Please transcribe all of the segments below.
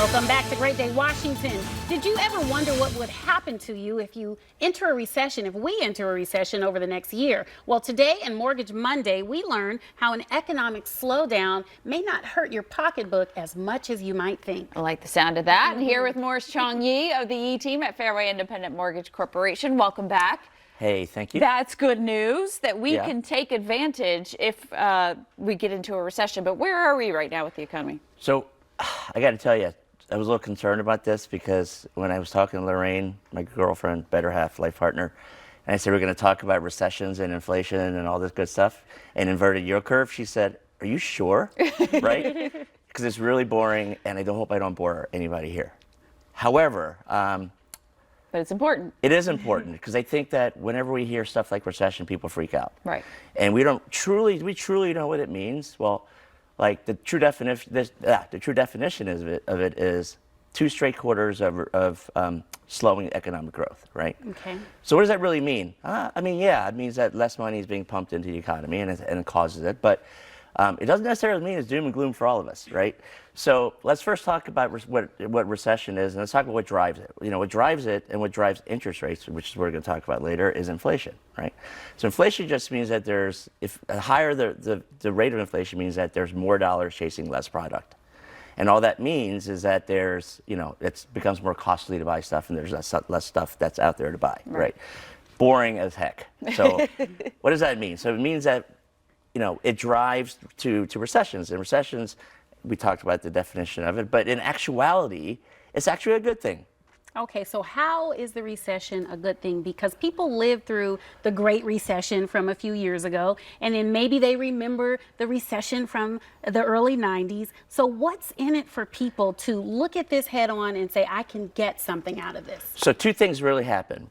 Welcome back to Great Day Washington. Did you ever wonder what would happen to you if you enter a recession, if we enter a recession over the next year? Well, today in Mortgage Monday, we learn how an economic slowdown may not hurt your pocketbook as much as you might think. I like the sound of that. And here with more is Chong Yi of the E team at Fairway Independent Mortgage Corporation. Welcome back. Hey, thank you. That's good news that we can take advantage if we get into a recession. But where are we right now with the economy? So I got to tell you, I was a little concerned about this because when I was talking to Lorraine, my girlfriend, better half, life partner, and I said, we're going to talk about recessions and inflation and all this good stuff and inverted yield curve, she said, are you sure? Right? Because it's really boring and I hope I don't bore anybody here. However, but it's important. It is important because I think that whenever we hear stuff like recession, people freak out. Right. And we truly know what it means. Well, like the true definition, of it is 2 straight quarters of slowing economic growth, right? Okay. So what does that really mean? I mean, yeah, it means that less money is being pumped into the economy and it causes it, but it doesn't necessarily mean it's doom and gloom for all of us, right? So let's first talk about what recession is, and let's talk about what drives it. You know, what drives it and what drives interest rates, which we're going to talk about later, is inflation, right? So inflation just means that if higher the rate of inflation means that there's more dollars chasing less product. And all that means is that it becomes more costly to buy stuff and there's less stuff that's out there to buy, right? Boring as heck. So what does that mean? So it means that it drives to recessions. And recessions, we talked about the definition of it, but in actuality, it's actually a good thing. Okay, so how is the recession a good thing? Because people lived through the Great Recession from a few years ago, and then maybe they remember the recession from the early 90s. So what's in it for people to look at this head on and say, I can get something out of this? So 2 things really happen.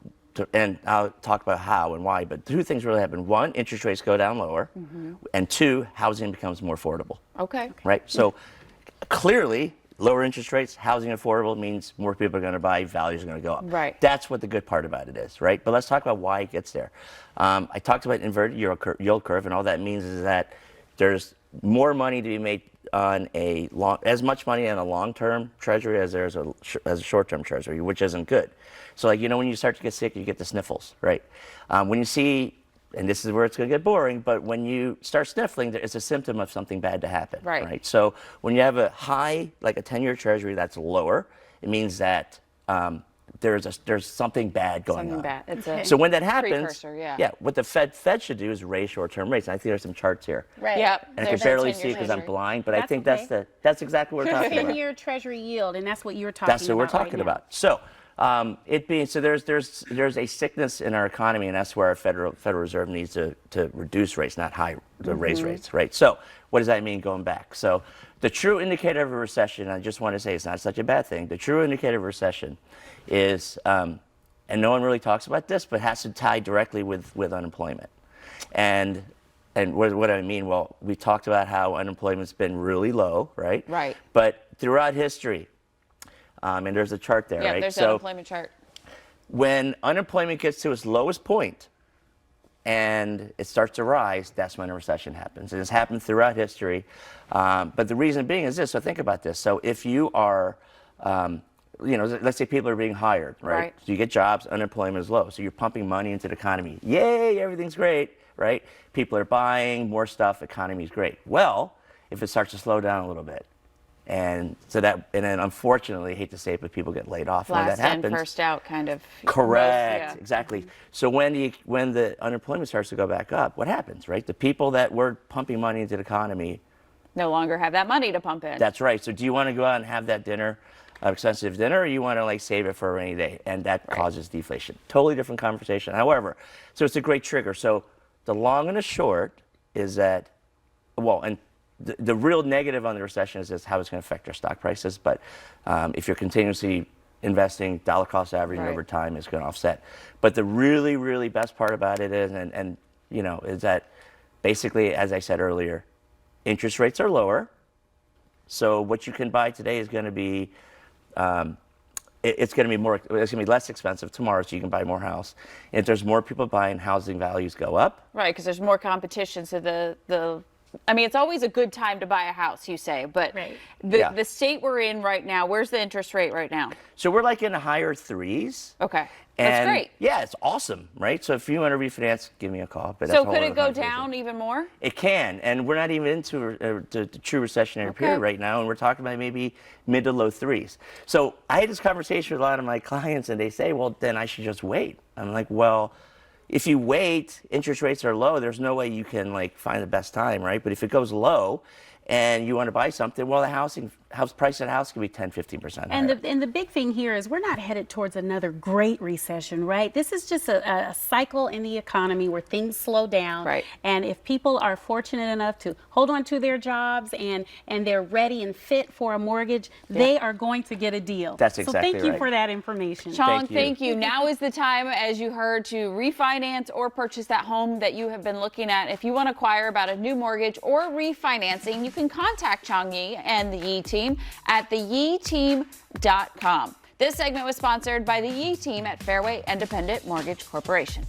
And I'll talk about how and why, but 2 things really happen. 1, interest rates go down lower, and 2, housing becomes more affordable. Okay. Right? So clearly, lower interest rates, housing affordable means more people are going to buy, values are going to go up. Right. That's what the good part about it is, right? But let's talk about why it gets there. I talked about inverted yield curve, and all that means is that there's more money to be made on as much money on a long-term treasury as there is as a short-term treasury, which isn't good. So when you start to get sick, you get the sniffles, right? When you see, and this is where it's going to get boring, but when you start sniffling, it's a symptom of something bad to happen, right? So when you have a high, like a 10-year treasury that's lower, it means that there's something bad going on. It's so when that happens, precursor, what the Fed should do is raise short-term rates. And I think there's some charts here. Right. Yep. And I can barely see because I'm blind, but I think that's exactly what we're talking about. 10-year treasury yield, and that's what you're talking about. That's what we're talking about. So there's a sickness in our economy, and that's where our Federal Reserve needs to reduce rates, not raise rates, right? So what does that mean going back? So the true indicator of a recession, I just want to say it's not such a bad thing. The true indicator of a recession is, and no one really talks about this, but has to tie directly with unemployment. And what do I mean? Well, we talked about how unemployment's been really low, right? Right. But throughout history, and there's a chart there, right? Yeah, there's the unemployment chart. When unemployment gets to its lowest point and it starts to rise, that's when a recession happens. And it's happened throughout history. But the reason being is this. So think about this. So if you are, let's say people are being hired, right? So you get jobs, unemployment is low. So you're pumping money into the economy. Yay, everything's great, right? People are buying more stuff, economy's great. Well, if it starts to slow down a little bit, and then unfortunately, I hate to say it, but people get laid off when that happens. Last in, first out kind of. Correct, exactly. So when the unemployment starts to go back up, what happens, right? The people that were pumping money into the economy no longer have that money to pump in. That's right. So do you want to go out and have that dinner, expensive dinner, or you want to save it for a rainy day? And that causes deflation. Totally different conversation. However, so it's a great trigger. So the long and the short is that, the real negative on the recession is how it's going to affect our stock prices. But if you're continuously investing, dollar cost averaging over time is going to offset. But the really, really best part about it is, is that basically, as I said earlier, interest rates are lower. So what you can buy today is going to be, it's going to be less expensive tomorrow, so you can buy more house. And if there's more people buying, housing values go up. Right, because there's more competition, so the I mean, it's always a good time to buy a house, you say, but Right. the state we're in right now, where's the interest rate right now? So we're like in the higher threes. Okay. That's And great. yeah, it's awesome, right? So if you want to refinance, give me a call. But that's So a whole could other it go conversation. down even more? It can, and we're not even into the true recessionary period right now, and we're talking about maybe mid to low threes. So I had this conversation with a lot of my clients, and they say, well, then I should just wait. I'm like, well, if you wait, interest rates are low, there's no way you can like find the best time, right? But if it goes low and you want to buy something, well, the house price of the house can be 10-15% And higher. the big thing here is we're not headed towards another great recession, right? This is just a cycle in the economy where things slow down. Right. And if people are fortunate enough to hold on to their jobs and they're ready and fit for a mortgage, they are going to get a deal. That's so exactly thank you right. for that information. Chong, Thank you. thank you. Now is the time, as you heard, to refinance or purchase that home that you have been looking at. If you want to inquire about a new mortgage or refinancing, you can contact Chong Yi and the Yi team at theYiTeam.com. This segment was sponsored by the Yi team at Fairway Independent Mortgage Corporation.